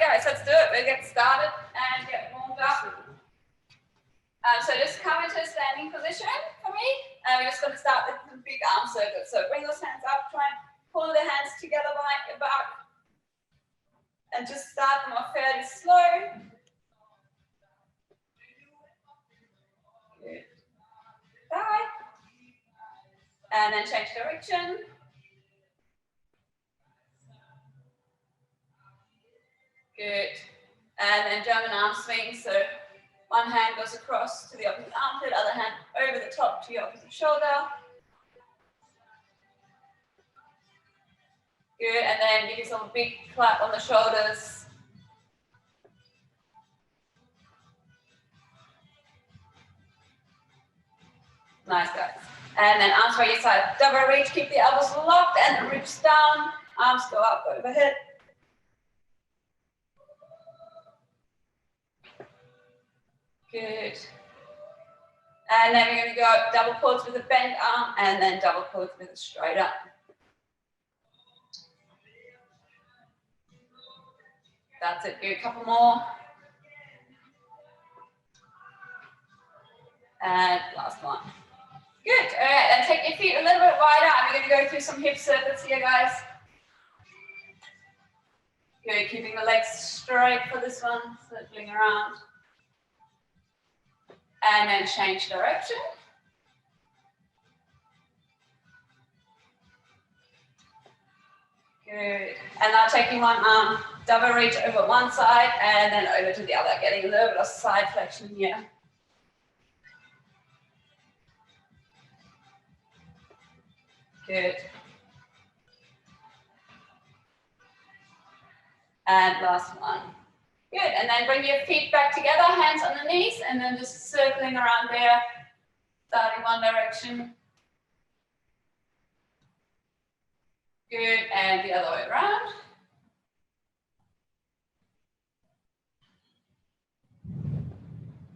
guys, let's do it. We'll get started and get warmed up. So just come into a standing position for me. We're just going to start with some big arm circles. So bring those hands up, try and pull the hands together behind your back. And just start them off fairly slow. Good. Bye. And then change direction. Good. And then German arm swing. So one hand goes across to the opposite armpit, other hand over the top to your opposite shoulder. Good. And then give yourself a big clap on the shoulders. Nice, guys. And then arms by your side. Double reach. Keep the elbows locked and reach down. Arms go up overhead. Good. And then we're going to go double pulls with a bent arm and then double pulls with a straight arm. That's it. Do a couple more. And last one. Good. All right. Then take your feet a little bit wider and we're going to go through some hip circuits here, guys. Good. Keeping the legs straight for this one. Circling around. And then change direction. Good. And now taking one arm, double reach over one side and then over to the other, getting a little bit of side flexion here. Good. And last one. Good, and then bring your feet back together, hands on the knees, and then just circling around there, starting one direction. Good, and the other way around.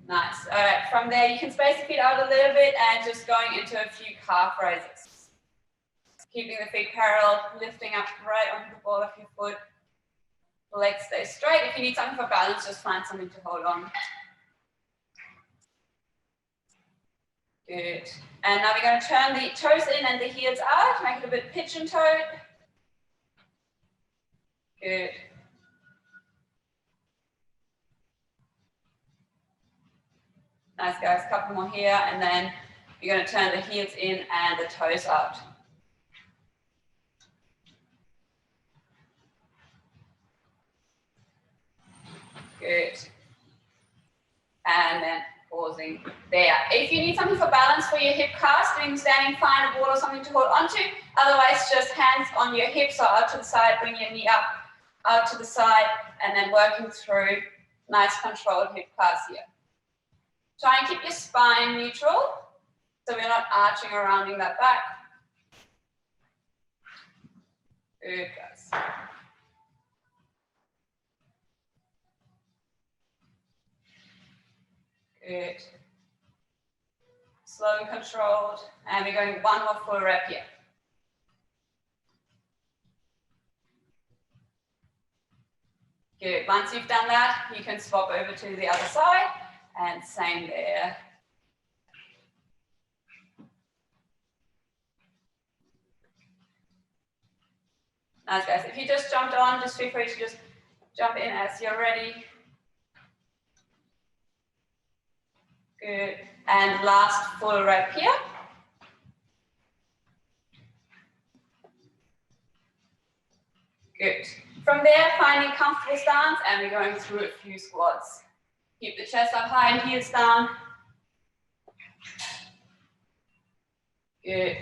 Nice, all right, from there you can space your feet out a little bit and just going into a few calf raises. Keeping the feet parallel, lifting up right onto the ball of your foot. Legs stay straight. If you need something for balance, just find something to hold on. Good. And now we're going to turn the toes in and the heels out. Make it a bit pigeon-toed. Good. Nice, guys. A couple more here. And then you're going to turn the heels in and the toes out. Good. And then pausing there. If you need something for balance for your hip cast, doing standing fine, a ball or something to hold onto. Otherwise, just hands on your hips or out to the side, bring your knee up, out to the side, and then working through nice controlled hip cast here. Try and keep your spine neutral, so we're not arching or rounding that back. Good, guys. Good. Slow and controlled. And we're going one more full rep here. Good. Once you've done that, you can swap over to the other side. And same there. Nice, guys. If you just jumped on, just feel free to just jump in as you're ready. Good. And last full rep here. Good. From there, finding comfortable stance, and we're going through a few squats. Keep the chest up high and heels down. Good.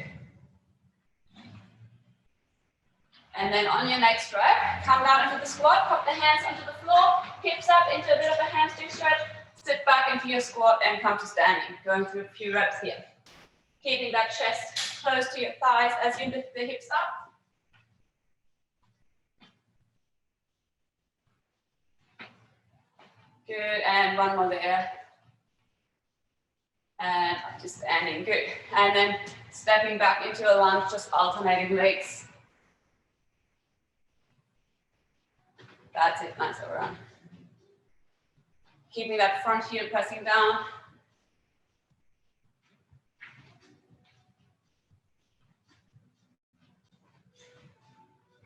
And then on your next rep, come down into the squat, pop the hands onto the floor, hips up into a bit of a hamstring stretch. Sit back into your squat and come to standing. Going through a few reps here. Keeping that chest close to your thighs as you lift the hips up. Good, and one more there. And up to standing, good. And then stepping back into a lunge, just alternating legs. That's it, nice overarm. Keeping that front heel pressing down.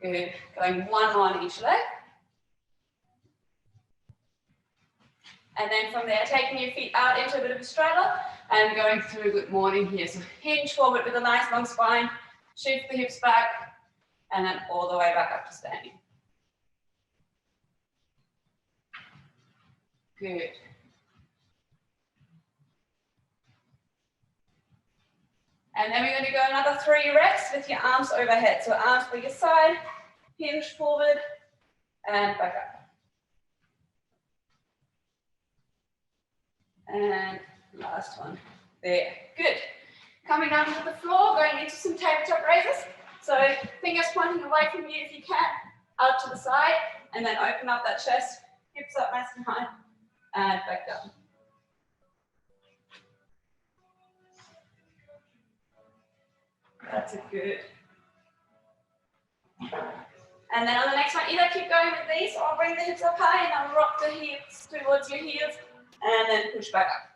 Good, going one more on each leg. And then from there, taking your feet out into a bit of a straddle and going through good morning here. So hinge forward with a nice long spine, shift the hips back, and then all the way back up to standing. Good. And then we're going to go another 3 reps with your arms overhead. So arms by your side, hinge forward, and back up. And last one. There. Good. Coming down to the floor, going into some tabletop raises. So fingers pointing away from you if you can, out to the side, and then open up that chest, hips up nice and high, and back down. That's a good. And then on the next one, either keep going with these or bring the hips up high and then rock the hips towards your heels and then push back up.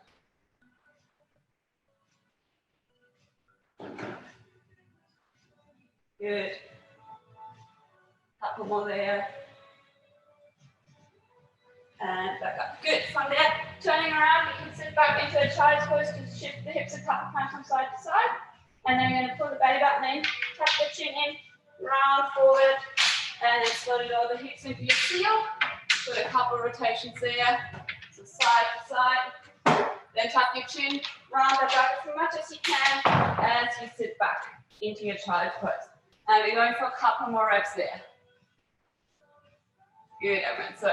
Good. Couple more there. And back up. Good. From there, turning around, you can sit back into a child's pose to shift the hips a couple times from side to side. And then we're going to pull the belly button in, tuck the chin in, round forward, and then slowly lower the hips into your heel. Put a couple of rotations there. So side to side. Then tuck your chin, round that back as much as you can as you sit back into your child's pose. And we're going for a couple more reps there. Good, everyone. So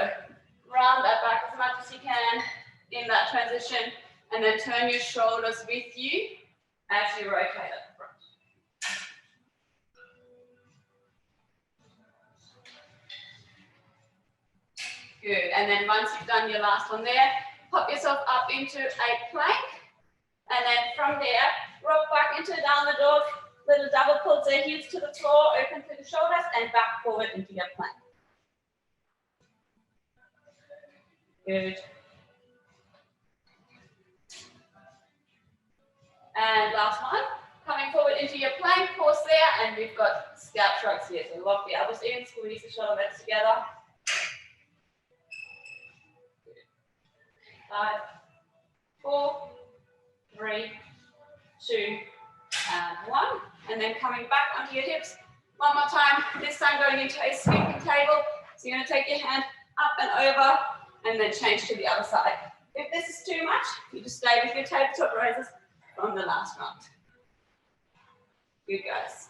round that back as much as you can in that transition, and then turn your shoulders with you as you rotate at the front. Good, and then once you've done your last one there, pop yourself up into a plank, and then from there, rock back into down the dog, little double pulls their heels to the floor, open through the shoulders, and back forward into your plank. Good. And last one, coming forward into your plank, pause there, and we've got scalp shrugs here. So lock the elbows in, squeeze the shoulder blades together. 5, 4, 3, 2, and 1. And then coming back onto your hips. One more time, this time going into a sweeping table. So you're going to take your hand up and over, and then change to the other side. If this is too much, you just stay with your tabletop raises from the last round. Good, guys.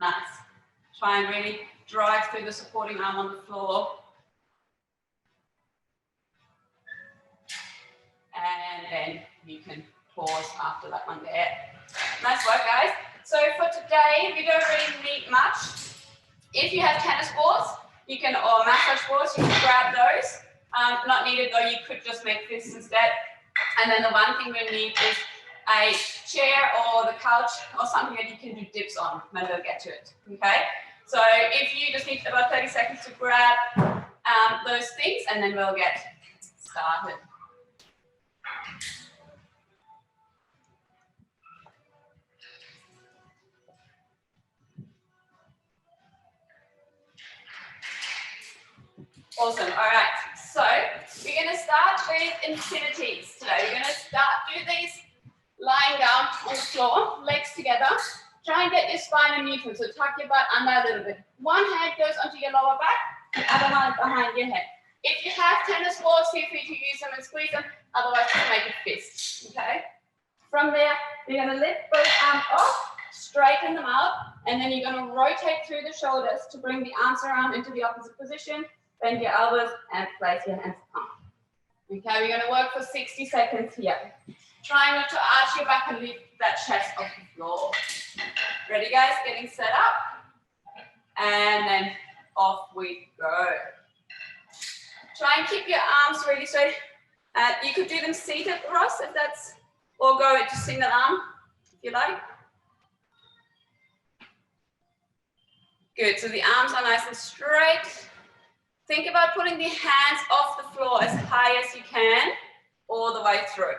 Nice. Try and really drive through the supporting arm on the floor. And then you can pause after that one there. Nice work, guys. So for today, we don't really need much. If you have tennis balls, you can, or massage balls, you can grab those. Not needed though, you could just make fists instead. And then the one thing we need is a chair or the couch or something that you can do dips on when we'll get to it, okay? So if you just need about 30 seconds to grab those things, and then we'll get started. Awesome, all right. So we're gonna start with infinities today. We're gonna do these lying down on the floor, legs together. Try and get your spine in neutral, so tuck your butt under a little bit. One hand goes onto your lower back, the other one behind your head. If you have tennis balls, feel free to use them and squeeze them, otherwise just make a fist, okay? From there, you're gonna lift both arms off, straighten them out, and then you're gonna rotate through the shoulders to bring the arms around into the opposite position, bend your elbows, and place your hands up. Okay, we're gonna work for 60 seconds here. Try not to arch your back and lift that chest off the floor. Ready, guys? Getting set up. And then off we go. Try and keep your arms really straight. You could do them seated, Ross, if that's, or go into single arm, if you like. Good, so the arms are nice and straight. Think about putting the hands off the floor as high as you can, all the way through.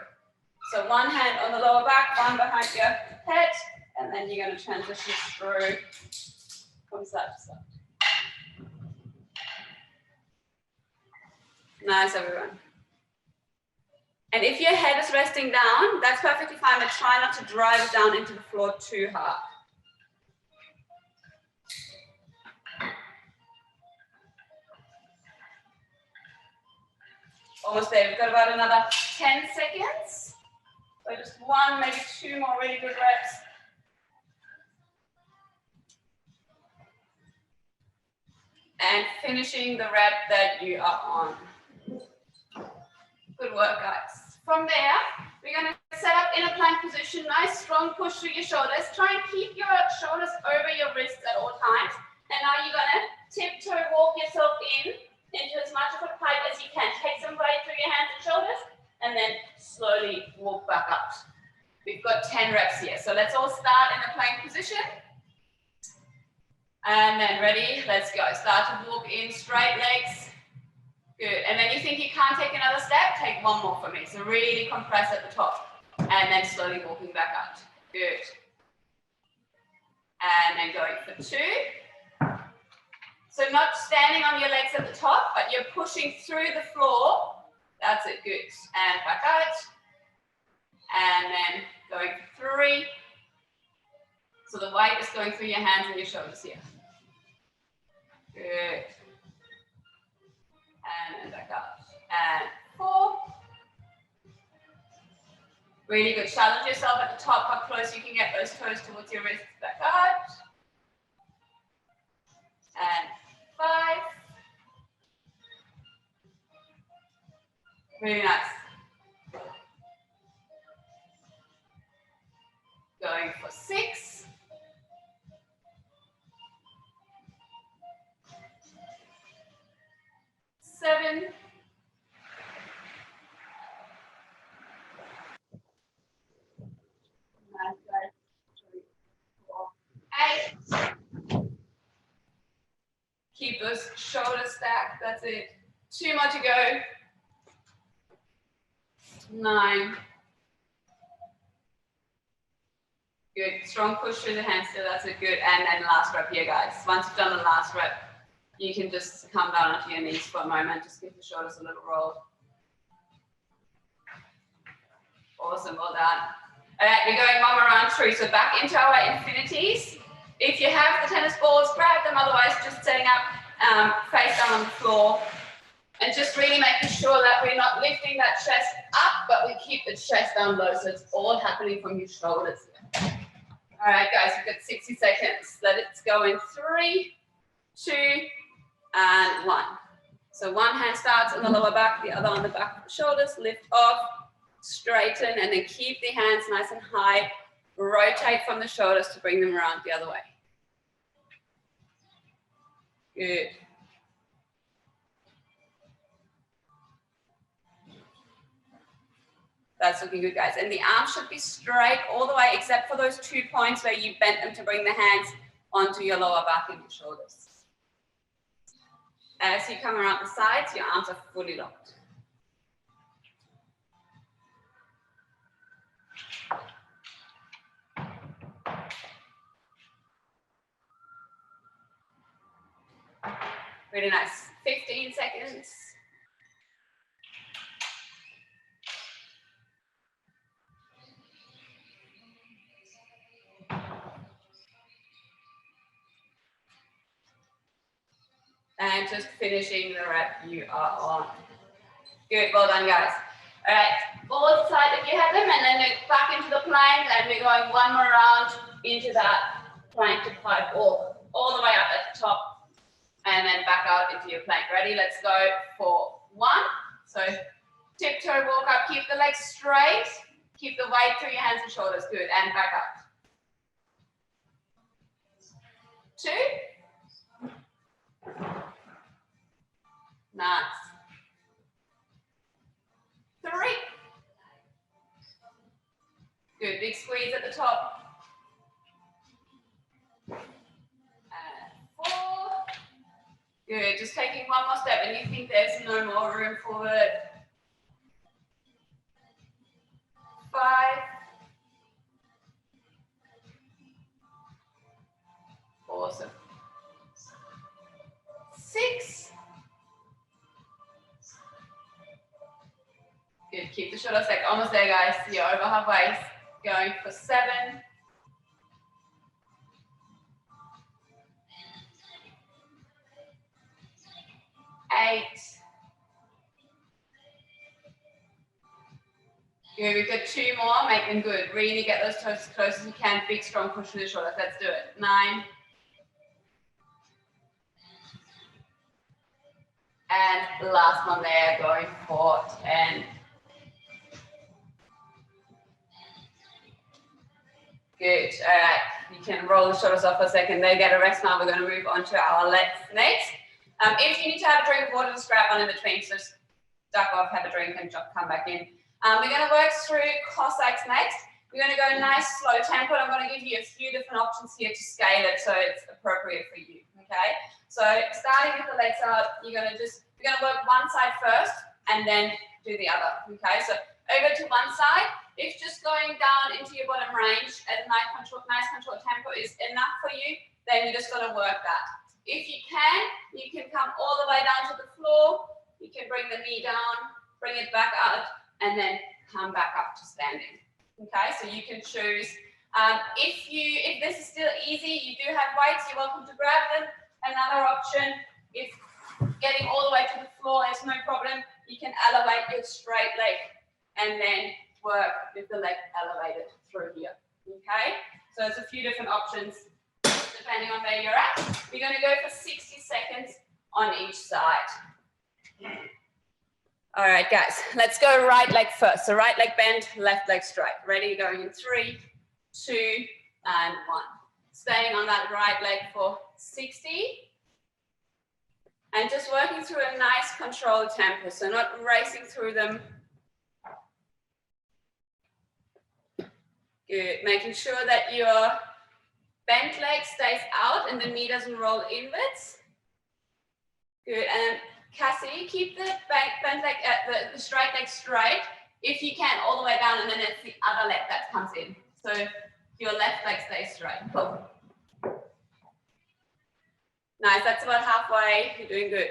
So one hand on the lower back, one behind your head, and then you're going to transition through from side to side. Nice, everyone. And if your head is resting down, that's perfectly fine, but try not to drive it down into the floor too hard. Almost there. We've got about another 10 seconds. So just one, maybe two more really good reps. And finishing the rep that you are on. Good work, guys. From there, we're going to set up in a plank position. Nice, strong push through your shoulders. Try and keep your shoulders over your wrists at all times. And now you're going to tiptoe walk yourself into as much of a pipe as you can. Take some weight through your hands and shoulders, and then slowly walk back up. We've got 10 reps here. So let's all start in the plank position. And then ready, let's go. Start to walk in, straight legs. Good. And then you think you can't take another step, take one more for me. So really compress at the top. And then slowly walking back out. Good. And then going for 2. So not standing on your legs at the top, but you're pushing through the floor. That's it, good. And back out. And then going for 3. So the weight is going through your hands and your shoulders here. Good. And then back out. And 4. Really good. Challenge yourself at the top, how close you can get those toes towards your wrists. Back out. And 5. Really nice. Going for 6. 7. 8. Keep those shoulders stacked. That's it. 2 more to go. 9. Good. Strong push through the hands still. That's it. Good. And then last rep here, guys. Once you've done the last rep, you can just come down onto your knees for a moment. Just give the shoulders a little roll. Awesome. Well done. All right. We're going one more round through. So back into our infinities. If you have the tennis balls, grab them. Otherwise, just setting up face down on the floor. And just really making sure that we're not lifting that chest up, but we keep the chest down low. So it's all happening from your shoulders. All right, guys, we've got 60 seconds. Let it go in 3, 2, and 1. So one hand starts on the lower back, the other on the back of the shoulders. Lift off, straighten, and then keep the hands nice and high. Rotate from the shoulders to bring them around the other way. Good. That's looking good, guys. And the arms should be straight all the way, except for those 2 points where you bent them to bring the hands onto your lower back and your shoulders. As you come around the sides, your arms are fully locked. Really nice. 15 seconds. And just finishing the rep you are on. Good, well done, guys. All right, both sides if you have them, and then back into the plank, and we're going one more round into that plank to pipe all the way up at the top, and then back out into your plank. Ready? Let's go for 1. So tiptoe walk up, keep the legs straight, keep the weight through your hands and shoulders. Good, and back up. 2. Nice. big squeeze at the top. And 4. Good, just taking one more step and you think there's no more room forward. 5. Awesome. 6. Good, keep the shoulders back, almost there guys. You're over halfway, going for 7. 8. Good, we've got 2 more, make them good. Really get those toes as close as you can, big strong push to the shoulders, let's do it. 9. And last one there, going for 10. Good, all right, you can roll the shoulders off for a second. They get a rest now, we're going to move on to our legs next. If you need to have a drink of water, just grab one in between, so just duck off, have a drink and come back in. We're going to work through Cossacks next. We're going to go nice, slow tempo. I'm going to give you a few different options here to scale it so it's appropriate for you, okay? So starting with the legs out, we're going to work one side first and then do the other, okay? So over to one side. If just going down into your bottom range at a nice controlled tempo is enough for you, then you're just going to work that. If you can come all the way down to the floor. You can bring the knee down, bring it back out, and then come back up to standing. Okay, so you can choose. If this is still easy, you do have weights, you're welcome to grab them. Another option, if getting all the way to the floor is no problem, you can elevate your straight leg and then work with the leg elevated through here. Okay, so it's a few different options depending on where you're at. We're going to go for 60 seconds on each side. All right, guys, let's go right leg first. So right leg bent, left leg straight. Ready? Going in 3, 2, and 1. Staying on that right leg for 60. And just working through a nice controlled tempo, so not racing through them. Good, making sure that your bent leg stays out and the knee doesn't roll inwards. Good, and Cassie, keep the bent leg, the straight leg straight. If you can, all the way down, and then it's the other leg that comes in. So your left leg stays straight. Cool. Nice, that's about halfway. You're doing good.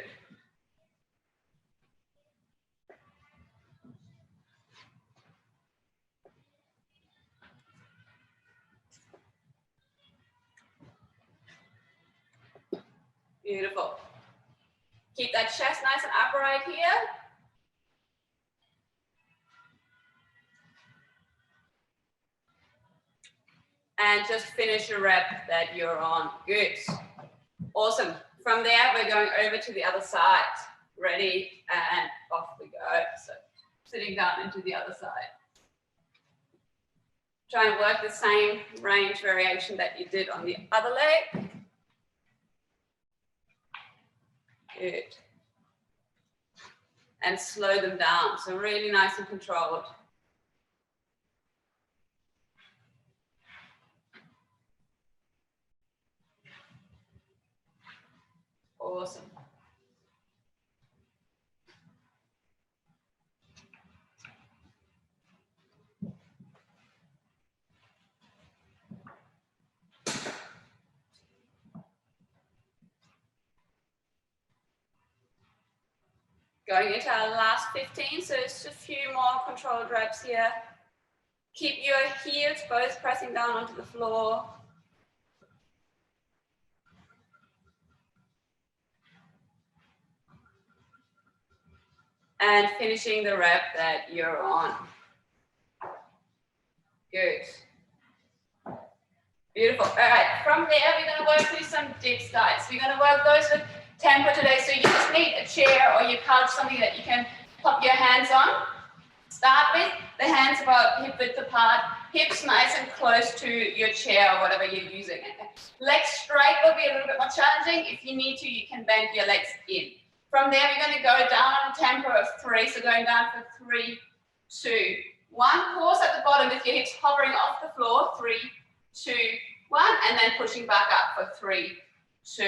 Beautiful. Keep that chest nice and upright here. And just finish your rep that you're on. Good. Awesome. From there, we're going over to the other side. Ready? And off we go. So sitting down into the other side. Try and work the same range variation that you did on the other leg. Good. And slow them down. So really nice and controlled. Awesome. Going into our last 15, so it's a few more controlled reps here. Keep your heels both pressing down onto the floor. And finishing the rep that you're on. Good. Beautiful. All right, from there, we're going to work through some dips, guys. We're going to work those with tempo today, so you just need a chair or your couch, something that you can pop your hands on. Start with the hands about hip width apart, hips nice and close to your chair or whatever you're using. Legs straight will be a little bit more challenging. If you need to, you can bend your legs in. From there, we're going to go down on a tempo of 3, so going down for 3, 2, 1. Pause at the bottom with your hips hovering off the floor. 3, 2, 1. And then pushing back up for 3, 2,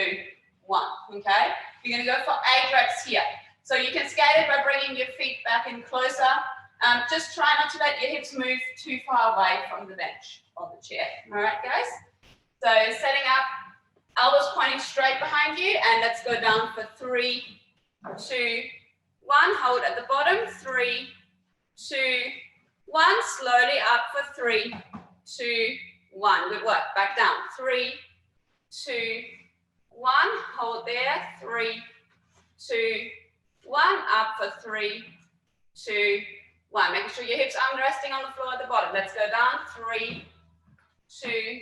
1. Okay? You're going to go for 8 reps here. So you can skate it by bringing your feet back in closer. Just try not to let your hips move too far away from the bench or the chair. All right, guys? So setting up, elbows pointing straight behind you, and let's go down for 3, 2, 1. Hold at the bottom. 3, 2, 1. Slowly up for 3, 2, 1. Good work. Back down. 3, 2, 1. Hold there. 3, 2, 1. Up for 3, 2, 1. Making sure your hips aren't resting on the floor at the bottom. Let's go down. 3, 2,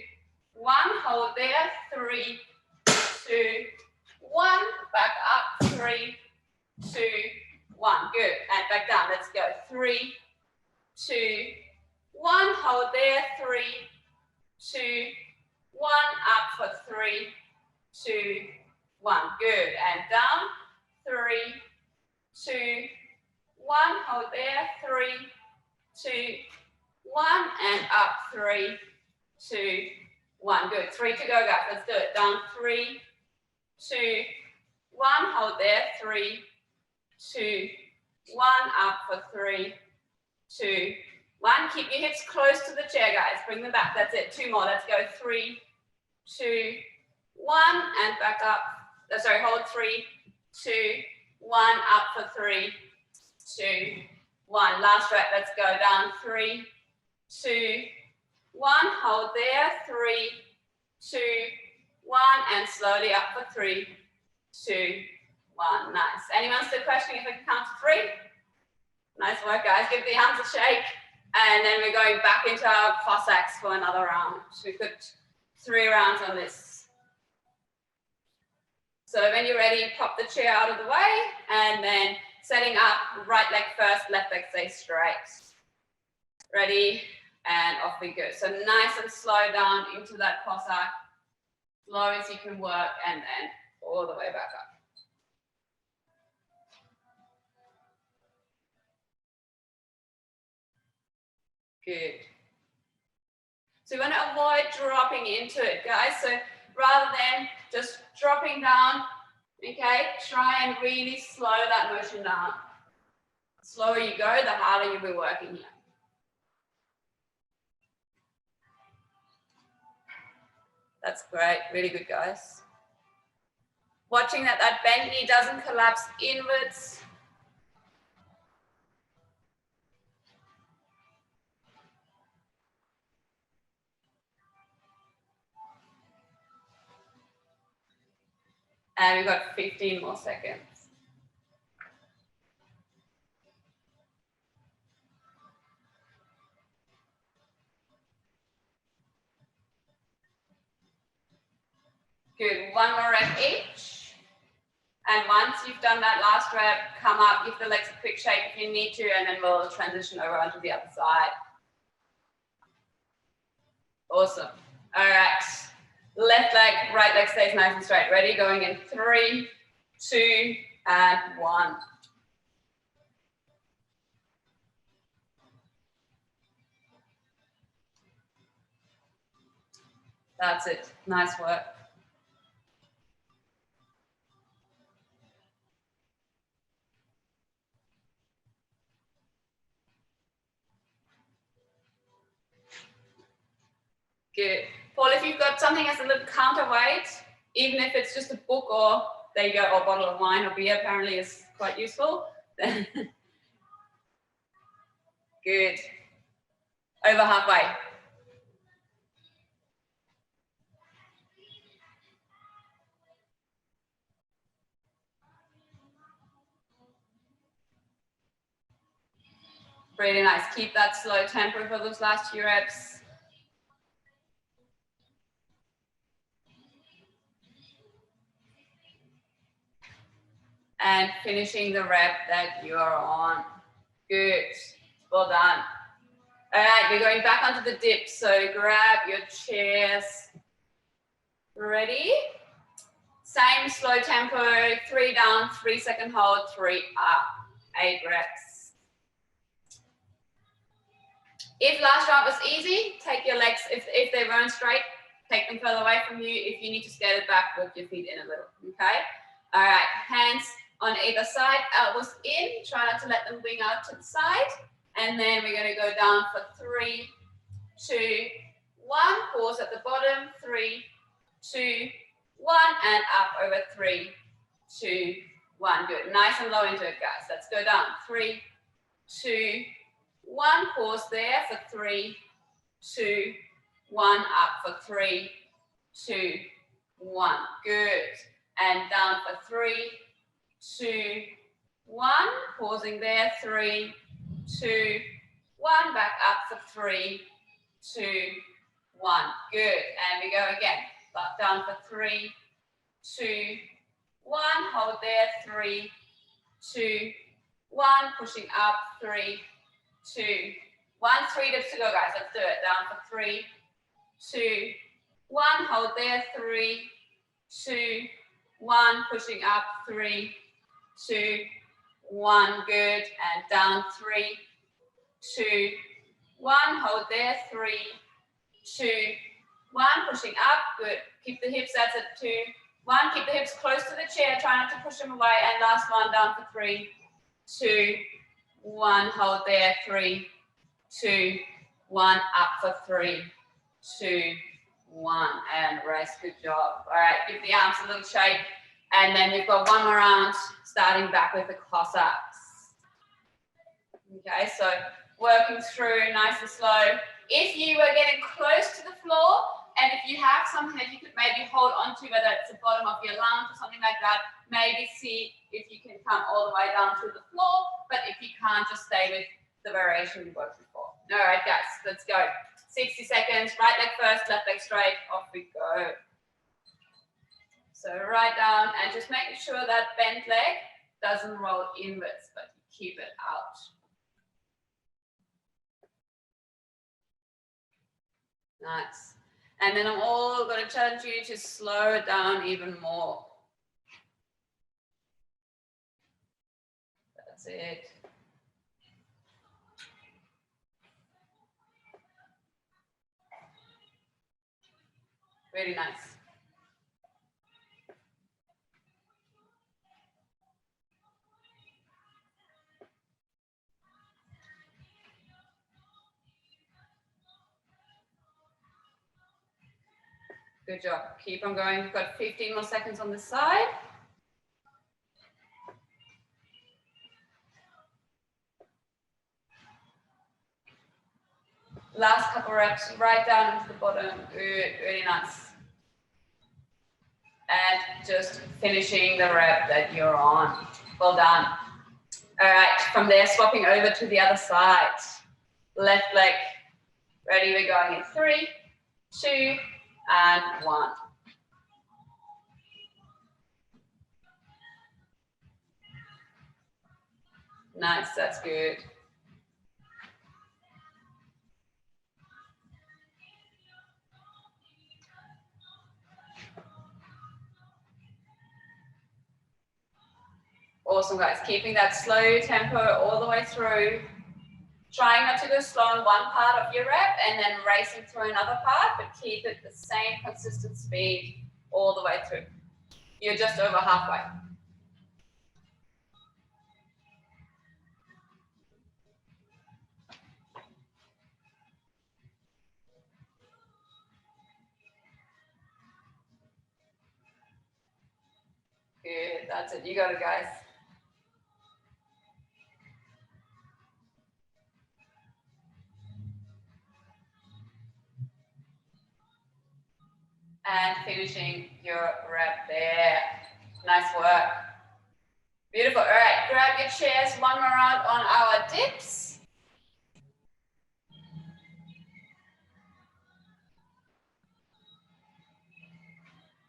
1. Hold there. 3, 2, 1. Back up. 3, 2, 1. Good. And back down. Let's go. 3, 2, 1. Hold there. 3, 2, 1. Up for 3, 2, 1. Good. And down. 3, 2, 1. Hold there. 3, 2, 1. And up. 3, 2, 1. Good. 3 to go, guys. Let's do it. Down. 3, 2, 1. Hold there. 3, 2, 1. Up for 3, 2, 1. Keep your hips close to the chair, guys. Bring them back. That's it. 2 more. Let's go. 3, 2, 1. And back up. Sorry, hold 3, 2, 1. Up for 3, 2, 1. Last rep. Let's go. Down. 3, 2, 1. Hold there. 3, 2, 1. And slowly up for 3, 2, 1. Nice. Anyone still questioning if I can count to 3? Nice work, guys. Give the arms a shake. And then we're going back into our Cossacks for another round. So we've got 3 rounds on this. So when you're ready, pop the chair out of the way. And then setting up, right leg first, left leg stays straight. Ready? And off we go. So nice and slow down into that Cossack. Slow as you can work. And then all the way back up. Good. So you want to avoid dropping into it, guys. So rather than just dropping down, okay, try and really slow that motion down. The slower you go, the harder you'll be working here. That's great. Really good, guys. Watching that bent knee doesn't collapse inwards. And we've got 15 more seconds. Good. 1 more rep each. And once you've done that last rep, come up, give the legs a quick shake if you need to, and then we'll transition over onto the other side. Awesome. All right. Left leg, right leg stays nice and straight. Ready? Going in 3, 2, and 1. That's it. Nice work. Good. Paul, if you've got something as a little counterweight, even if it's just a book or, there you go, or a bottle of wine or beer apparently is quite useful. Good. Over halfway. Really nice. Keep that slow tempo for those last few reps. And finishing the rep that you are on. Good. Well done. All right, we're going back onto the dip. So grab your chairs. Ready? Same slow tempo. 3 down, 3 second hold, 3 up. 8 reps. If last round was easy, take your legs, if they weren't straight, take them further away from you. If you need to scale it back, walk your feet in a little, okay? All right, hands on either side, elbows in, try not to let them wing out to the side. And then we're gonna go down for 3, 2, 1, pause at the bottom, 3, 2, 1, and up over 3, 2, 1. Good, nice and low into it, guys. Let's go down, 3, 2, 1, pause there for 3, 2, 1, up for 3, 2, 1. Good. And down for 3, 2, 1. Pausing there. 3, 2, 1. Back up for 3, 2, 1. Good. And we go again. Back down for 3, 2, 1. Hold there. 3, 2, 1. Pushing up. 3, 2, 1. 3 dips to go, guys. Let's do it. Down for 3, 2, 1. Hold there. 3, 2, 1. Pushing up. 3, 2, 1. Good. And down. 3, 2, 1. Hold there. 3, 2, 1. Pushing up. Good. Keep the hips. That's at 2, 1. Keep the hips close to the chair. Try not to push them away. And last one. Down for 3, 2, 1. Hold there. 3, 2, 1. Up for 3, 2, 1. And rest. Good job. All right. Give the arms a little shake. And then we've got one more round, starting back with the close-ups. Okay, so working through nice and slow. If you were getting close to the floor, and if you have something that you could maybe hold onto, whether it's the bottom of your lunge or something like that, maybe see if you can come all the way down to the floor. But if you can't, just stay with the variation we worked before. All right, guys, let's go. 60 seconds, right leg first, left leg straight, off we go. So right down and just making sure that bent leg doesn't roll inwards, but you keep it out. Nice. And then I'm all going to challenge you to slow it down even more. That's it. Really nice. Good job. Keep on going. We've got 15 more seconds on this side. Last couple reps, right down into the bottom. Good, really nice. And just finishing the rep that you're on. Well done. All right, from there, swapping over to the other side. Left leg. Ready, we're going in 3, 2, and 1. Nice, that's good. Awesome, guys. Keeping that slow tempo all the way through. Trying not to go slow on one part of your rep and then racing through another part, but keep it the same consistent speed all the way through. You're just over halfway. Good, that's it. You got it, guys. And finishing your rep there. Nice work. Beautiful. All right, grab your chairs. One more round on our dips.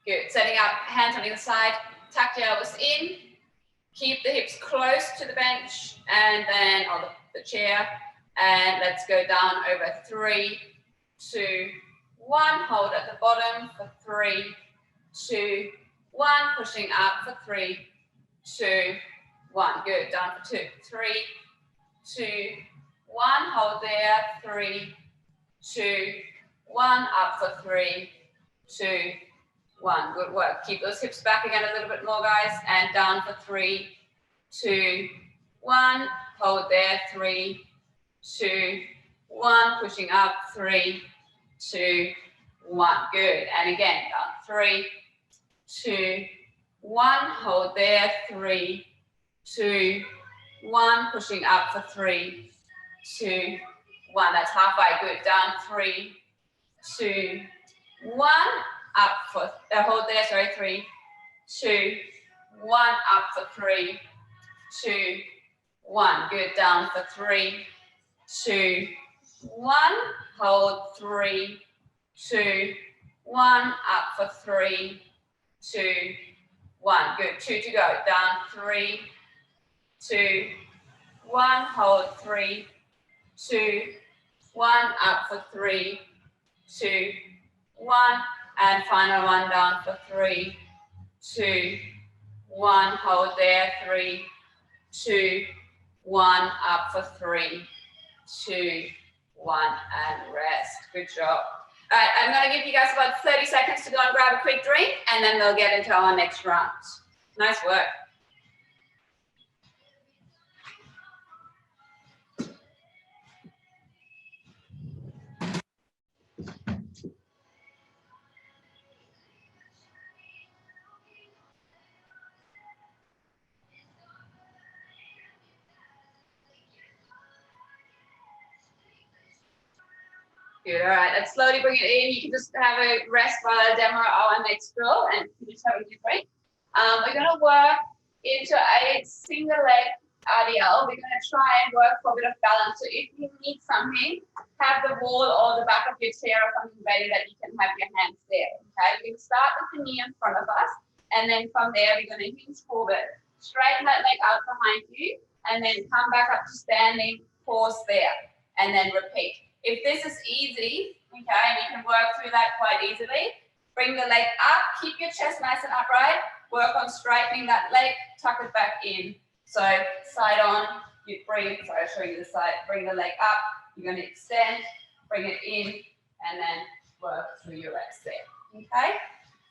Good. Setting up, hands on either side. Tuck the elbows in. Keep the hips close to the bench and then on the chair. And let's go down over 3, 2, 1. Hold at the bottom for 3, 2, 1. Pushing up for 3, 2, 1. Good. Down for 2, 3, 2, 1. 1, hold there, 3, 2, 1, up for 3, 2, 1. Good work. Keep those hips back again a little bit more, guys, and down for 3, 2, 1. Hold there, 3, 2, 1. Pushing up, 3, 2, 1. Good. And again, down, 3, 2, 1. Hold there, 3, 2, 1. Pushing up for 3, 2, 1. That's halfway. Good. Down, 3, 2, 1. Up for, hold there, sorry, 3, 2, 1. Up for 3, 2, 1. Good. Down for 3, 2, 1. Hold 3, 2, 1. Up for 3, 2, 1. Good. 2 to go. Down 3, 2, 1. Hold 3, 2, 1. Up for 3, 2, 1. And final one down for 3, 2, 1. Hold there. 3, 2, 1. Up for 3, 2, 1. And rest. Good job. All right, I'm going to give you guys about 30 seconds to go and grab a quick drink, and then we'll get into our next round. Nice work. Good, all right, let's slowly bring it in. You can just have a rest while I demo our next drill and finish having your break. We're going to work into a single leg RDL. We're going to try and work for a bit of balance. So if you need something, have the wall or the back of your chair or something ready that you can have your hands there. Okay, we're going to start with the knee in front of us, and then from there we're going to hinge forward, straighten that leg out behind you, and then come back up to standing, pause there, and then repeat. If this is easy, okay, and you can work through that quite easily, bring the leg up, keep your chest nice and upright, work on straightening that leg, tuck it back in. So side on, you bring, sorry, I'll show you the side, bring the leg up, you're going to extend, bring it in, and then work through your rest there, okay?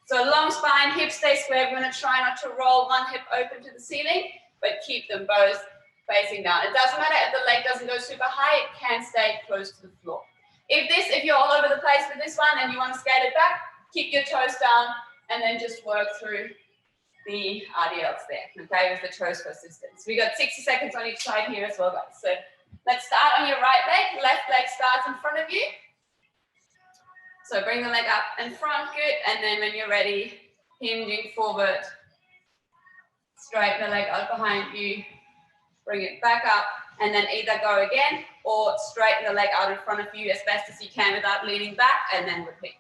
So long spine, hips stay square. We're going to try not to roll one hip open to the ceiling, but keep them both facing down. It doesn't matter if the leg doesn't go super high, it can stay close to the floor. If you're all over the place with this one and you want to scale it back, keep your toes down and then just work through the RDLs there, okay, with the toes for assistance. We got 60 seconds on each side here as well, guys. So let's start on your right leg. Left leg starts in front of you. So bring the leg up in front, good, and then when you're ready, hinging forward, straighten the leg out behind you, bring it back up, and then either go again or straighten the leg out in front of you as best as you can without leaning back, and then repeat.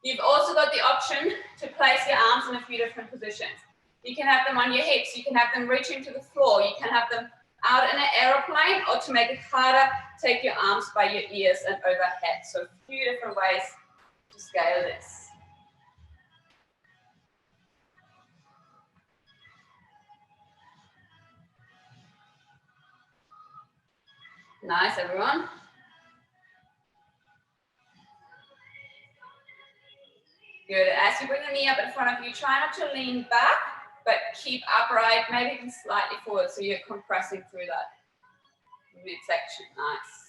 You've also got the option to place your arms in a few different positions. You can have them on your hips, you can have them reaching to the floor, you can have them out in an aeroplane, or to make it harder, take your arms by your ears and overhead. So a few different ways to scale this. Nice, everyone. Good. As you bring the knee up in front of you, try not to lean back, but keep upright, maybe even slightly forward, so you're compressing through that midsection. Nice.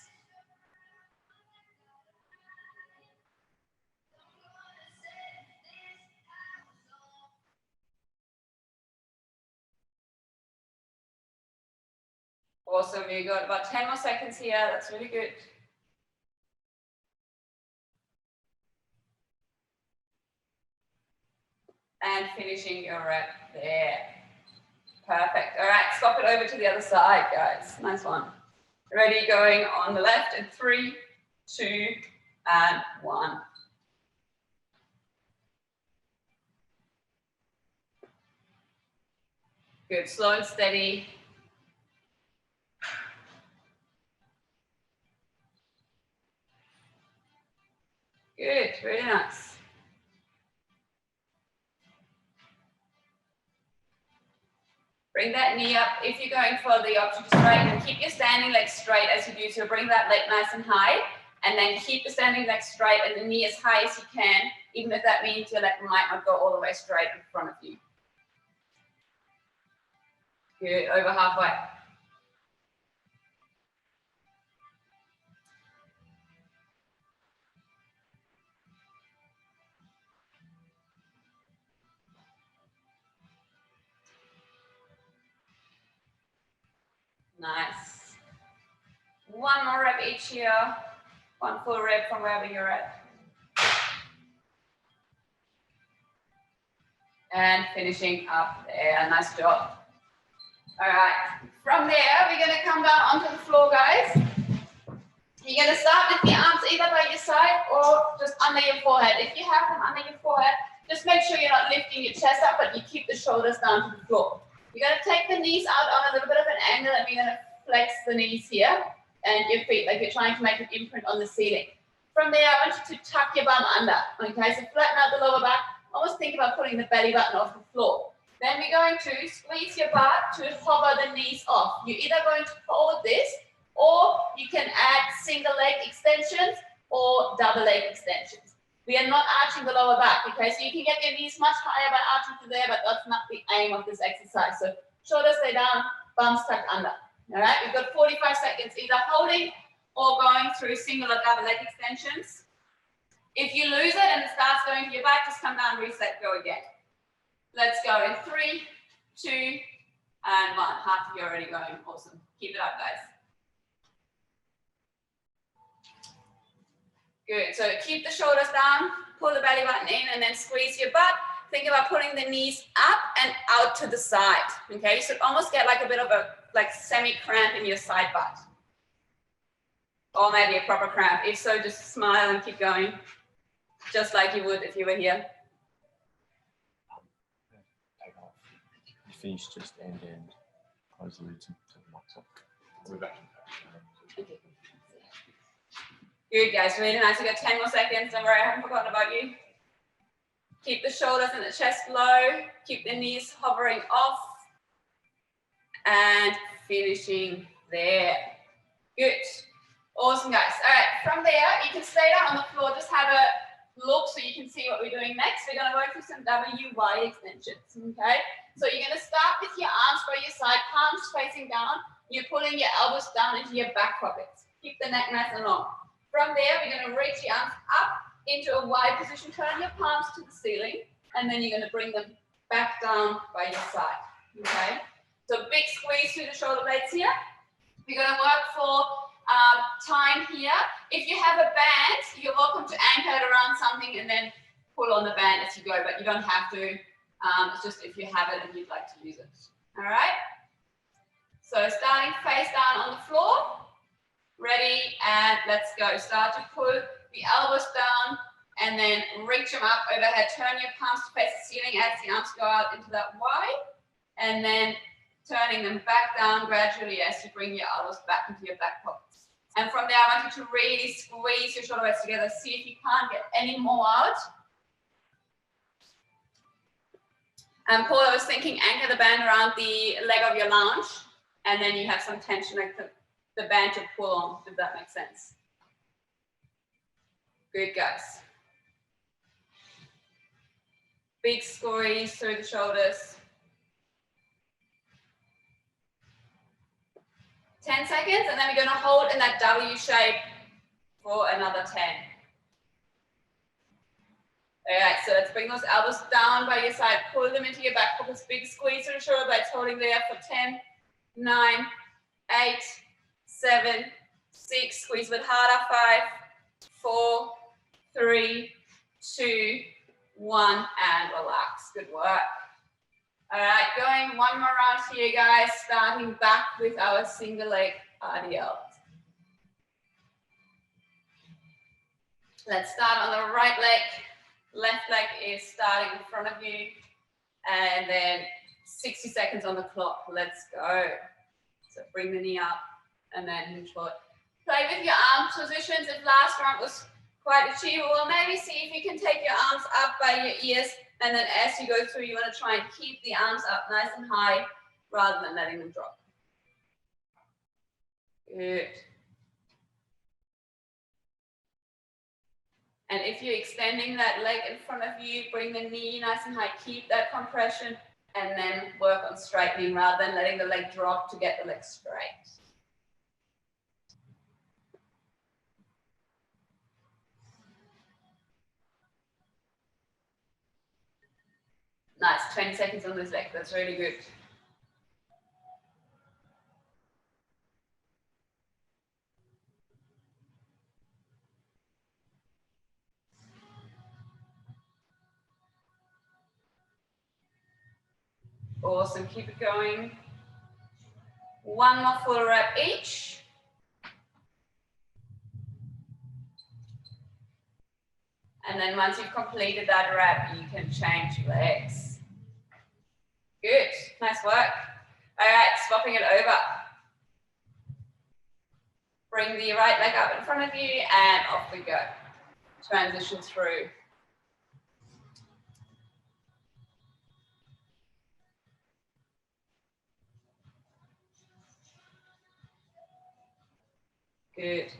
Awesome. You got about 10 more seconds here. That's really good. And finishing your rep there. Perfect. All right, swap it over to the other side, guys. Nice one. Ready, going on the left in 3, 2, and 1. Good, slow and steady. Good, really nice. Bring that knee up. If you're going for the option to straighten, keep your standing leg straight as you do. So bring that leg nice and high, and then keep the standing leg straight and the knee as high as you can, even if that means your leg might not go all the way straight in front of you. Good, over halfway. Nice. One more rep each here. One full rep from wherever you're at. And finishing up there. Nice job. All right. From there, we're going to come down onto the floor, guys. You're going to start with your arms either by your side or just under your forehead. If you have them under your forehead, just make sure you're not lifting your chest up, but you keep the shoulders down to the floor. You're going to take the knees out on a little bit of an angle, and we're going to flex the knees here and your feet like you're trying to make an imprint on the ceiling. From there, I want you to tuck your bum under. Okay, so flatten out the lower back. Almost think about putting the belly button off the floor. Then we're going to squeeze your butt to hover the knees off. You're either going to hold this, or you can add single leg extensions or double leg extensions. We are not arching the lower back, okay? So you can get your knees much higher by arching to there, but that's not the aim of this exercise. So shoulders stay down, bums tucked under. All right, we've got 45 seconds, either holding or going through single or double leg extensions. If you lose it and it starts going to your back, just come down, reset, go again. Let's go in 3, 2, and 1. Half of you already going. Awesome. Keep it up, guys. Good. So keep the shoulders down, pull the belly button in, and then squeeze your butt. Think about putting the knees up and out to the side. Okay, you should almost get like a bit of a semi-cramp in your side butt. Or maybe a proper cramp. If so, just smile and keep going. Just like you would if you were here. Take off. You finish just and close the lids and turn the lights off. We're back. Okay. Good, guys. Really nice. We've got 10 more seconds. Don't worry, I haven't forgotten about you. Keep the shoulders and the chest low. Keep the knees hovering off. And finishing there. Good. Awesome, guys. All right, from there, you can stay down on the floor. Just have a look so you can see what we're doing next. We're going to work through some WY extensions, okay? So you're going to start with your arms by your side, palms facing down. You're pulling your elbows down into your back pockets. Keep the neck nice and long. From there, we're going to reach your arms up into a Y position. Turn your palms to the ceiling, and then you're going to bring them back down by your side, okay? So big squeeze through the shoulder blades here. We're going to work for time here. If you have a band, you're welcome to anchor it around something and then pull on the band as you go, but you don't have to. It's just if you have it and you'd like to use it. All right? So starting face down on the floor. Ready, and let's go. Start to pull the elbows down and then reach them up overhead. Turn your palms to face the ceiling as the arms go out into that Y, and then turning them back down gradually as you bring your elbows back into your back pockets. And from there, I want you to really squeeze your shoulder blades together. See if you can't get any more out. And Paul, I was thinking anchor the band around the leg of your lounge, and then you have some tension like the band to pull on, if that makes sense. Good, guys. Big squeeze through the shoulders. 10 seconds, and then we're going to hold in that W shape for another 10. All right, so let's bring those elbows down by your side. Pull them into your back pockets. Big squeeze through the shoulder blades, holding there for 10, 9, 8, 7, 6. Squeeze a bit harder. 5, 4, 3, 2, 1, and relax. Good work. All right, going one more round here, guys, starting back with our single leg RDL. Let's start on the right leg. Left leg is starting in front of you, and then 60 seconds on the clock. Let's go. So bring the knee up and then hinge forward. Play with your arm positions. If last round was quite achievable, maybe see if you can take your arms up by your ears, and then as you go through, you want to try and keep the arms up nice and high rather than letting them drop. Good. And if you're extending that leg in front of you, bring the knee nice and high, keep that compression, and then work on straightening rather than letting the leg drop to get the leg straight. Nice, 20 seconds on this leg, that's really good. Awesome, keep it going. One more full rep each. And then once you've completed that rep, you can change legs. Good, nice work. All right, swapping it over. Bring the right leg up in front of you and off we go. Transition through. Good.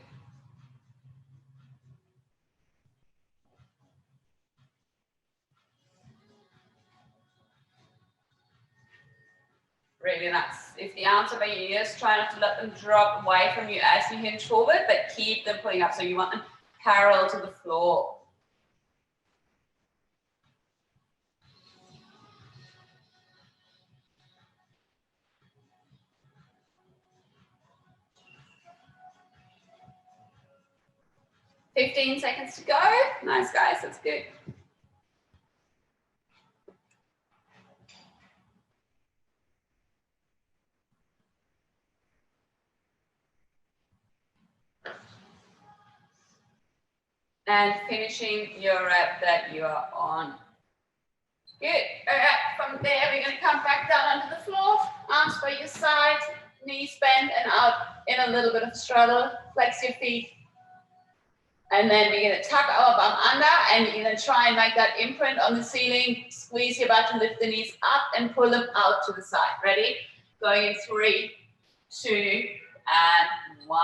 Really nice. If the arms are by your ears, try not to let them drop away from you as you hinge forward, but keep them pulling up. So you want them parallel to the floor. $15 seconds to go. Nice, guys. That's good. And finishing your rep that you are on. Good. All right, from there, we're going to come back down onto the floor. Arms by your sides, knees bent and out in a little bit of straddle. Flex your feet. And then we're going to tuck our bum under and you're going to try and make that imprint on the ceiling. Squeeze your butt and lift the knees up and pull them out to the side. Ready? Going in 3, 2, and 1.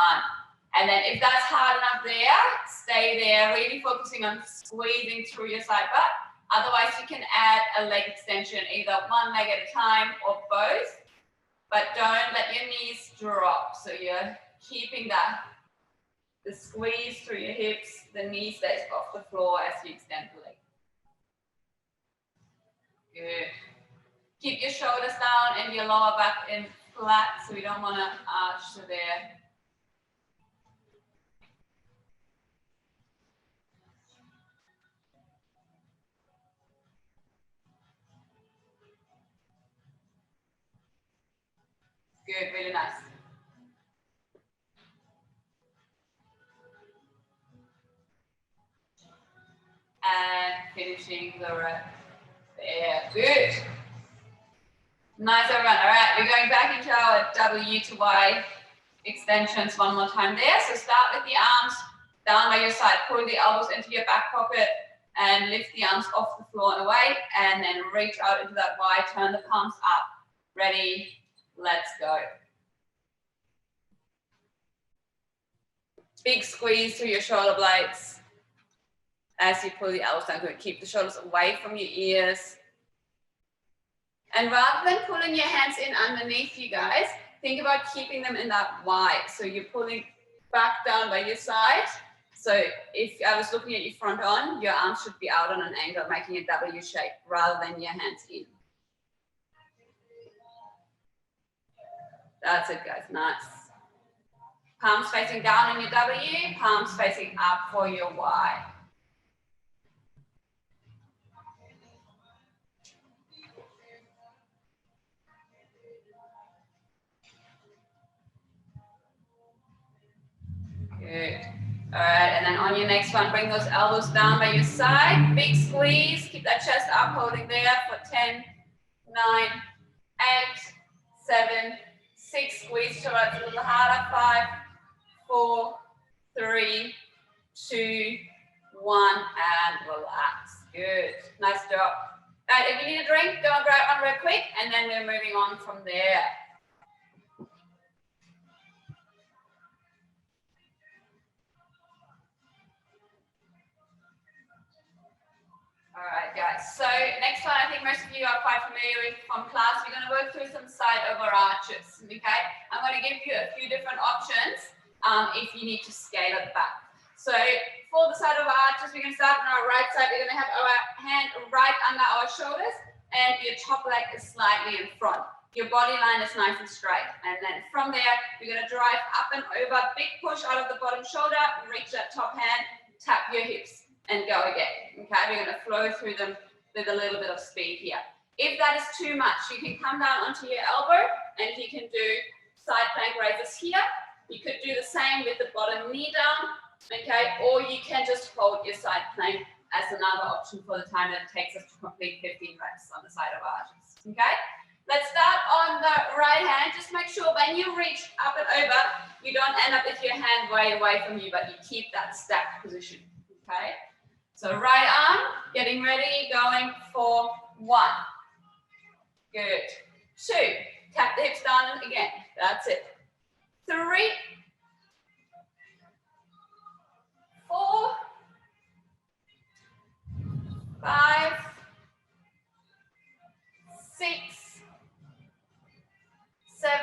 And then if that's hard enough there, stay there, really focusing on squeezing through your side butt. Otherwise, you can add a leg extension, either one leg at a time or both. But don't let your knees drop. So you're keeping the squeeze through your hips, the knee stays off the floor as you extend the leg. Good. Keep your shoulders down and your lower back in flat, so we don't want to arch to there. Good, really nice. And finishing the rep. There, good. Nice, everyone. All right, we're going back into our W to Y extensions one more time there. So start with the arms down by your side. Pull the elbows into your back pocket and lift the arms off the floor and away. And then reach out into that Y, turn the palms up. Ready? Let's go. Big squeeze through your shoulder blades as you pull the elbows down. Good. Keep the shoulders away from your ears. And rather than pulling your hands in underneath you guys, think about keeping them in that Y. So you're pulling back down by your side. So if I was looking at you front on, your arms should be out on an angle, making a W shape rather than your hands in. That's it, guys. Nice. Palms facing down on your W, palms facing up for your Y. Good. All right, and then on your next one, bring those elbows down by your side. Big squeeze. Keep that chest up, holding there for 10, 9, 8, 7, 6. Squeeze to right a little harder. 5, 4, 3, 2, 1, and relax. Good. Nice job. All right, if you need a drink, go and grab one real quick, and then we're moving on from there. All right, guys. So next one, I think most of you are quite familiar with from class. We're going to work through some side over arches. Okay, I'm going to give you a few different options if you need to scale at the back. So for the side over arches, we're going to start on our right side. We're going to have our hand right under our shoulders, and your top leg is slightly in front. Your body line is nice and straight. And then from there, we're going to drive up and over, big push out of the bottom shoulder, reach that top hand, tap your hips, and go again. Okay, we're going to flow through them with a little bit of speed here. If that is too much, you can come down onto your elbow, and you can do side plank raises here. You could do the same with the bottom knee down, okay, or you can just hold your side plank as another option for the time that it takes us to complete 15 reps on the side of arches. Okay, let's start on the right hand. Just make sure when you reach up and over, you don't end up with your hand way away from you, but you keep that stacked position. Okay, so right arm, getting ready, going for 1. Good. 2, tap the hips down again. That's it. 3, 4, 5, 6, 7,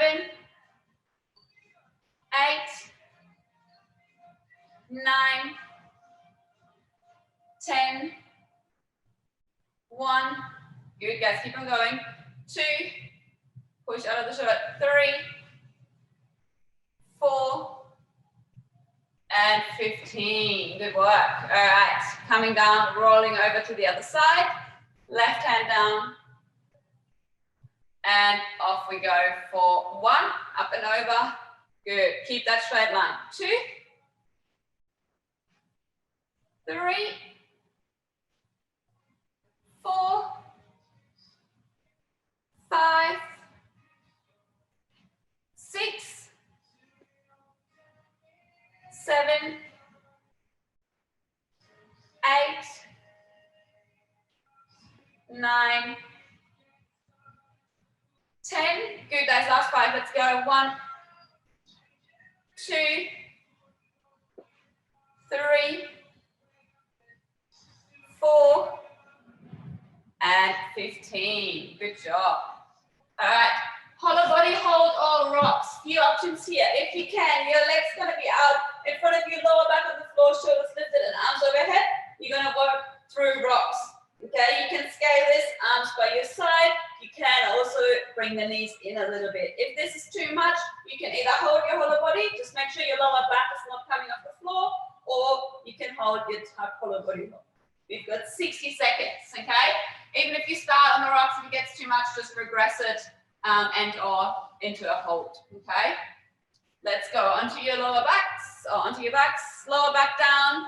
8, 9, 10, 1, good guys, keep on going, 2, push out of the shoulder, 3, 4, and 15, good work. All right, coming down, rolling over to the other side, left hand down, and off we go for 1, up and over, good, keep that straight line, 2, 3, 4, 5, 6, 7, 8, 9, 10. Good, guys, last 5. Let's go. 1, 2, 3, 4, and 15. Good job. All right. Hollow body hold all rocks. Few options here. If you can, your leg's going to be out in front of you, lower back on the floor, shoulders lifted and arms overhead. You're going to work through rocks. Okay, you can scale this, arms by your side. You can also bring the knees in a little bit. If this is too much, you can either hold your hollow body, just make sure your lower back is not coming off the floor, or you can hold your top hollow body hold. We've got 60 seconds, okay? Even if you start on the rocks, if it gets too much, just regress it and or into a hold, okay? Let's go onto your lower backs, or onto your backs, lower back down,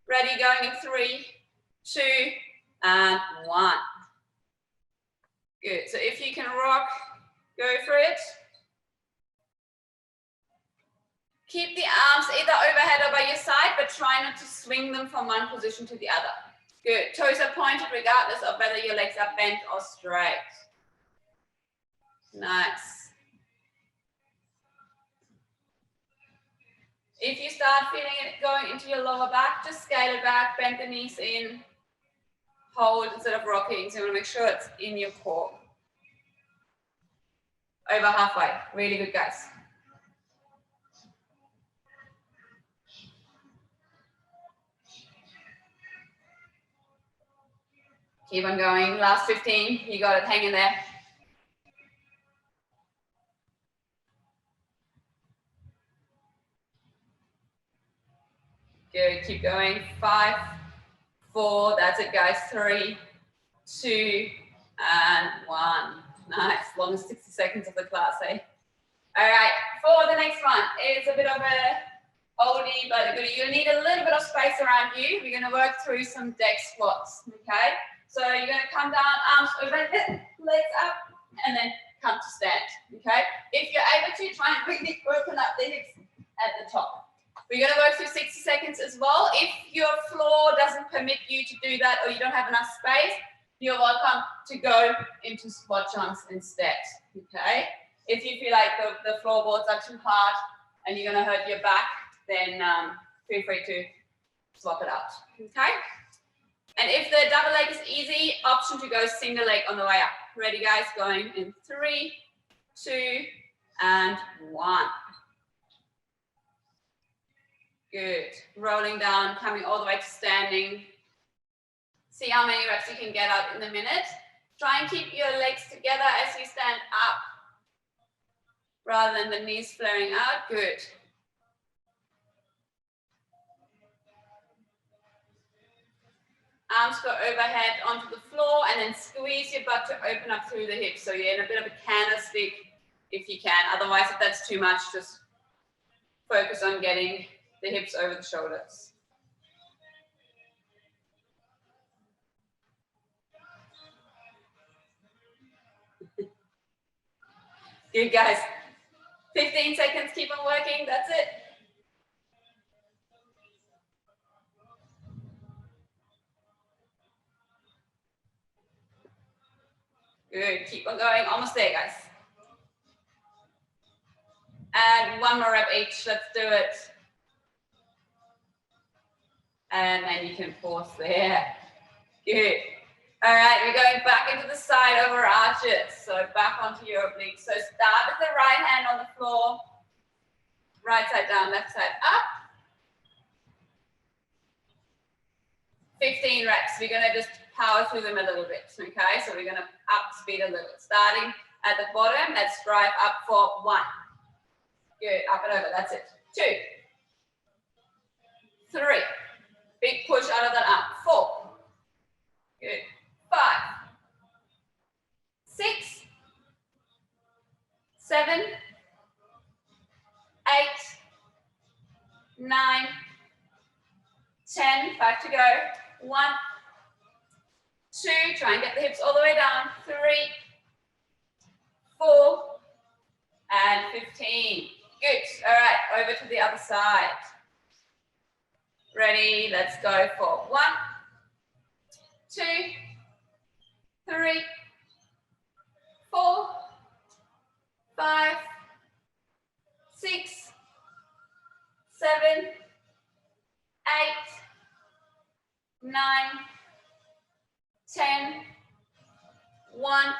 ready, going in 3, 2, and 1. Good, so if you can rock, go for it. Keep the arms either overhead or by your side, but try not to swing them from one position to the other. Good, toes are pointed regardless of whether your legs are bent or straight. Nice. If you start feeling it going into your lower back, just scale it back, bend the knees in, hold instead of rocking. So you want to make sure it's in your core. Over halfway. Really good, guys. Keep on going. Last 15. You got it. Hang in there. Good. Keep going. 5, 4. That's it, guys. 3, 2, and 1. Nice. Longest 60 seconds of the class, eh? All right. For the next one, it's a bit of a oldie but a goodie. You need a little bit of space around you. We're going to work through some deck squats. Okay. So you're going to come down, arms overhead, legs up, and then come to stand. Okay. If you're able to, try and really open up the hips at the top. We're going to work through 60 seconds as well. If your floor doesn't permit you to do that or you don't have enough space, you're welcome to go into squat jumps instead, okay? If you feel like the floorboards are too hard and you're gonna hurt your back, then feel free to swap it out, okay? And if the double leg is easy, option to go single leg on the way up. Ready, guys? Going in 3, 2, and 1. Good. Rolling down, coming all the way to standing. See how many reps you can get out in a minute. Try and keep your legs together as you stand up, rather than the knees flaring out. Good. Arms go overhead onto the floor and then squeeze your butt to open up through the hips. So you're in a bit of a candlestick if you can. Otherwise, if that's too much, just focus on getting the hips over the shoulders. Good, guys. 15 seconds, keep on working, that's it. Good, keep on going, almost there, guys. And one more rep each, let's do it. And then you can pause there. Good. All right, we're going back into the side over arches. So back onto your obliques. So start with the right hand on the floor. Right side down, left side up. 15 reps. We're gonna just power through them a little bit, okay? So we're gonna up speed a little. Starting at the bottom, let's drive up for 1. Good, up and over, that's it. 2, 3, big push out of that arm. 4, good. 5, 6, 7, 8, 9, 10, 5 to go. 1, 2, try and get the hips all the way down. 3, 4, and 15. Good. All right, over to the other side. Ready? Let's go for 1, 2, 3, 4, 5, 6, 7, 8, 9, 10, 1.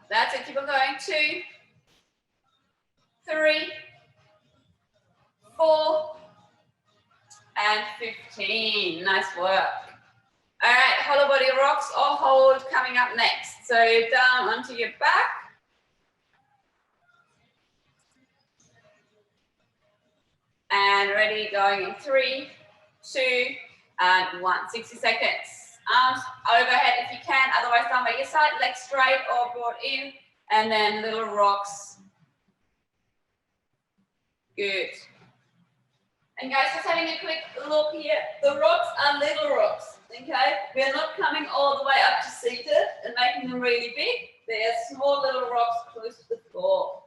That's it. Keep on going. 2, 3, 4, and 15. Nice work. All right, hollow body rocks or hold coming up next. So down onto your back. And ready, going in 3, 2, and 1. 60 seconds. Arms overhead if you can, otherwise down by your side, legs straight or brought in, and then little rocks. Good. And guys, just having a quick look here, the rocks are little rocks, okay? We're not coming all the way up to seated and making them really big. They're small little rocks close to the floor.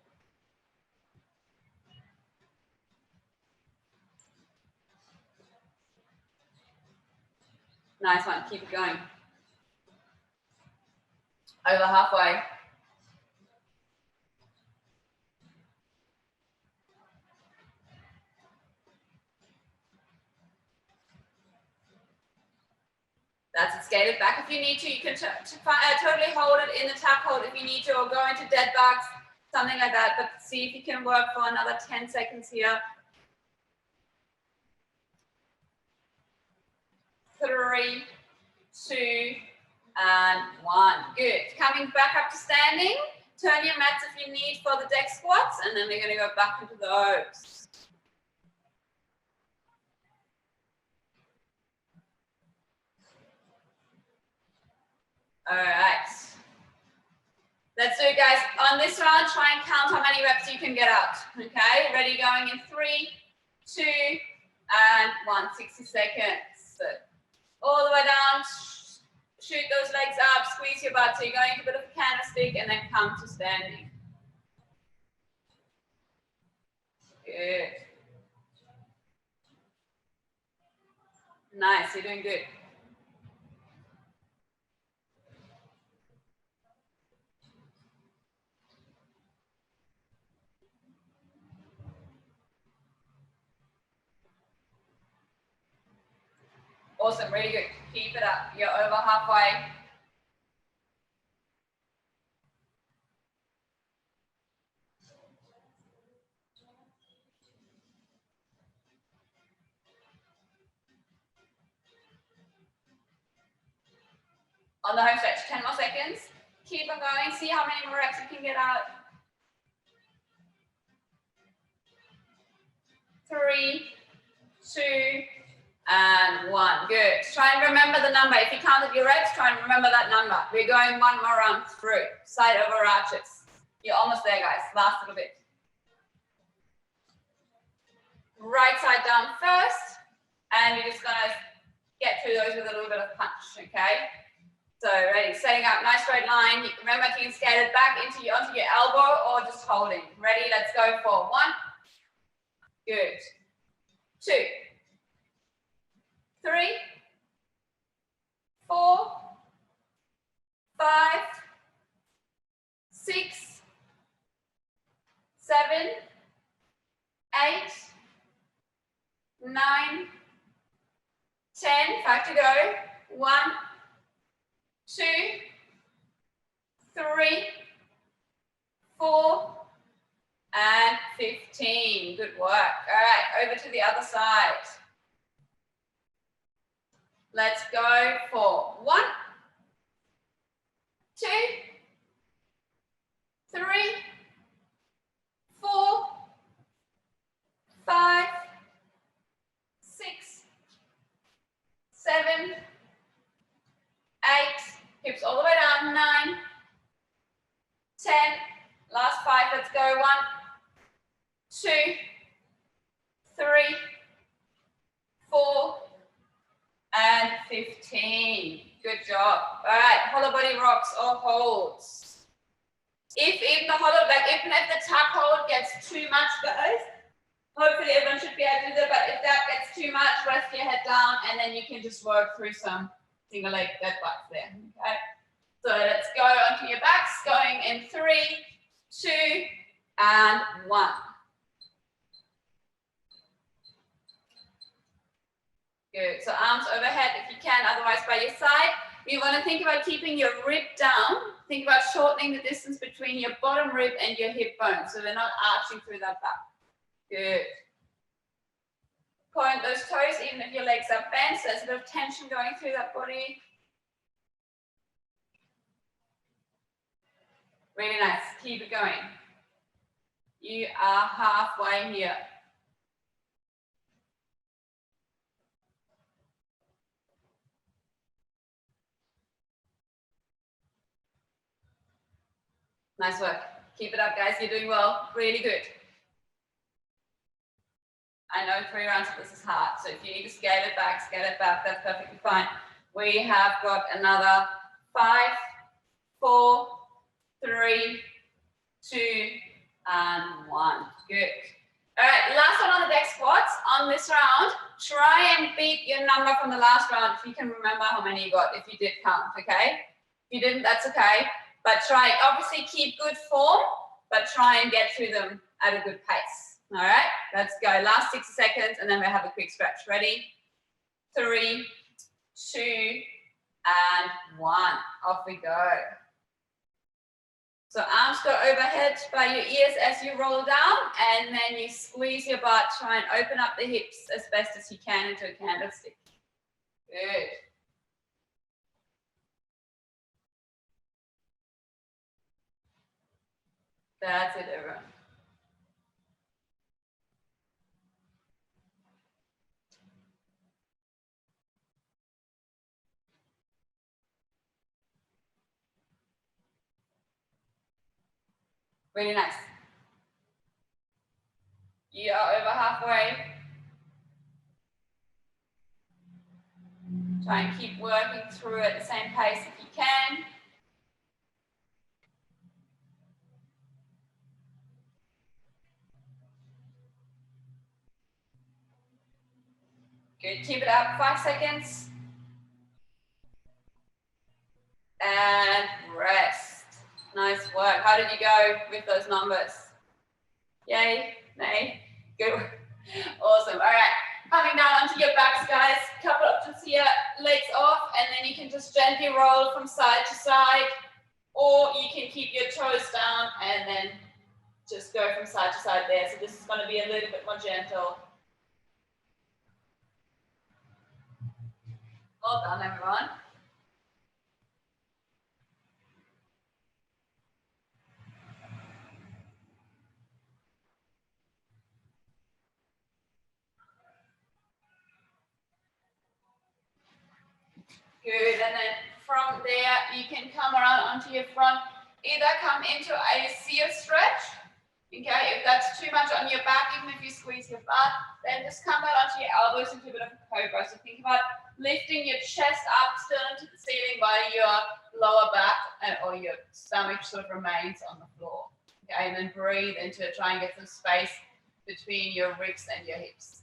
Nice one, keep it going. Over halfway. That's it, scale it back if you need to. You can totally hold it in the tap hold if you need to, or go into dead bugs, something like that. But see if you can work for another 10 seconds here. 3, 2, and 1. Good. Coming back up to standing. Turn your mats if you need for the deck squats, and then we're going to go back into those. All right. Let's do it, guys. On this round, try and count how many reps you can get out. Okay, ready, going in 3, 2, and 1. 60 seconds. So, all the way down. Shoot those legs up, squeeze your butt. So you're going into a bit of a candlestick and then come to standing. Good. Nice, you're doing good. Awesome, really good. Keep it up. You're over halfway. On the home stretch, 10 more seconds. Keep on going. See how many more reps you can get out. 3, 2, and 1. Good. Try and remember the number. If you counted your reps, try and remember that number. We're going one more round through. Side over arches. You're almost there, guys. Last little bit. Right side down first. And you're just going to get through those with a little bit of punch, okay? So ready, setting up, nice straight line. Remember, you can scale it back onto your elbow or just holding. Ready, let's go for 1. Good. 2, 3, 4, 5, 6, 7, 8, 9, 10. 5 to go. 1, 2, 3, 4, and 15. Good work. All right, over to the other side. Let's go for 1, 2, 3, 4, 5, 6, 7, 8, hips all the way down, 9, 10, last 5, let's go, 1, 2, 3, 4, and 15. Good job. All right, hollow body rocks or holds. If even the hollow, even if the tuck hold gets too much, guys, hopefully everyone should be able to do that, but if that gets too much, rest your head down and then you can just work through some single leg deadlifts there, okay? So let's go onto your backs, going in 3, 2, and 1. Good, so arms overhead if you can, otherwise by your side. You want to think about keeping your rib down. Think about shortening the distance between your bottom rib and your hip bone, so they're not arching through that back. Good. Point those toes, even if your legs are bent, so there's a bit of tension going through that body. Really nice, keep it going. You are halfway here. Nice work. Keep it up, guys. You're doing well. Really good. I know 3 rounds of this is hard, so if you need to scale it back, that's perfectly fine. We have got another 5, 4, 3, 2, and 1. Good. All right, last one on the deck squats. On this round, try and beat your number from the last round if you can remember how many you got, if you did count, okay? If you didn't, that's okay. But try, obviously keep good form, but try and get through them at a good pace. All right, let's go. Last 60 seconds, and then we'll have a quick stretch. Ready? 3, 2, and 1. Off we go. So arms go overhead by your ears as you roll down, and then you squeeze your butt. Try and open up the hips as best as you can into a candlestick. Good. That's it, everyone. Really nice. You are over halfway. Try and keep working through at the same pace if you can. Good, keep it up, 5 seconds. And rest. Nice work. How did you go with those numbers? Yay, nay, good. Awesome, all right. Coming down onto your backs, guys. Couple options here. your legs off, and then you can just gently roll from side to side, or you can keep your toes down and then just go from side to side there. So this is going to be a little bit more gentle. Well done, everyone. Good, and then from there, you can come around onto your front. Either come into a sear stretch, okay, if that's too much on your back, even if you squeeze your butt, then just come out onto your elbows into a bit of a cobra. So think about lifting your chest up still into the ceiling while your lower back or your stomach sort of remains on the floor. Okay, and then breathe into it, try and get some space between your ribs and your hips.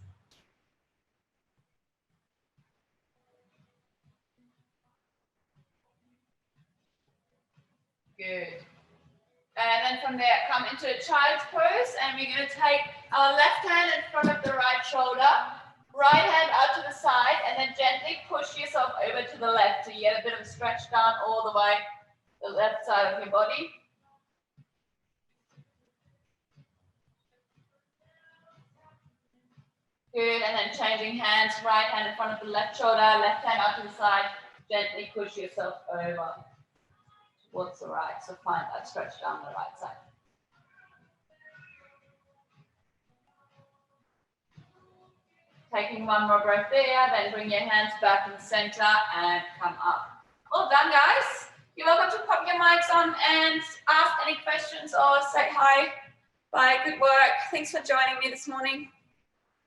Good. And then from there, come into a child's pose, and we're going to take our left hand in front of the right shoulder, right hand out to the side, and then gently push yourself over to the left. So you get a bit of a stretch down all the way to the left side of your body. Good, and then changing hands, right hand in front of the left shoulder, left hand out to the side, gently push yourself over towards the right. So find that stretch down the right side. Taking one more breath there, then bring your hands back in the center and come up. Well done, guys. You're welcome to pop your mics on and ask any questions or say hi. Bye, good work. Thanks for joining me this morning.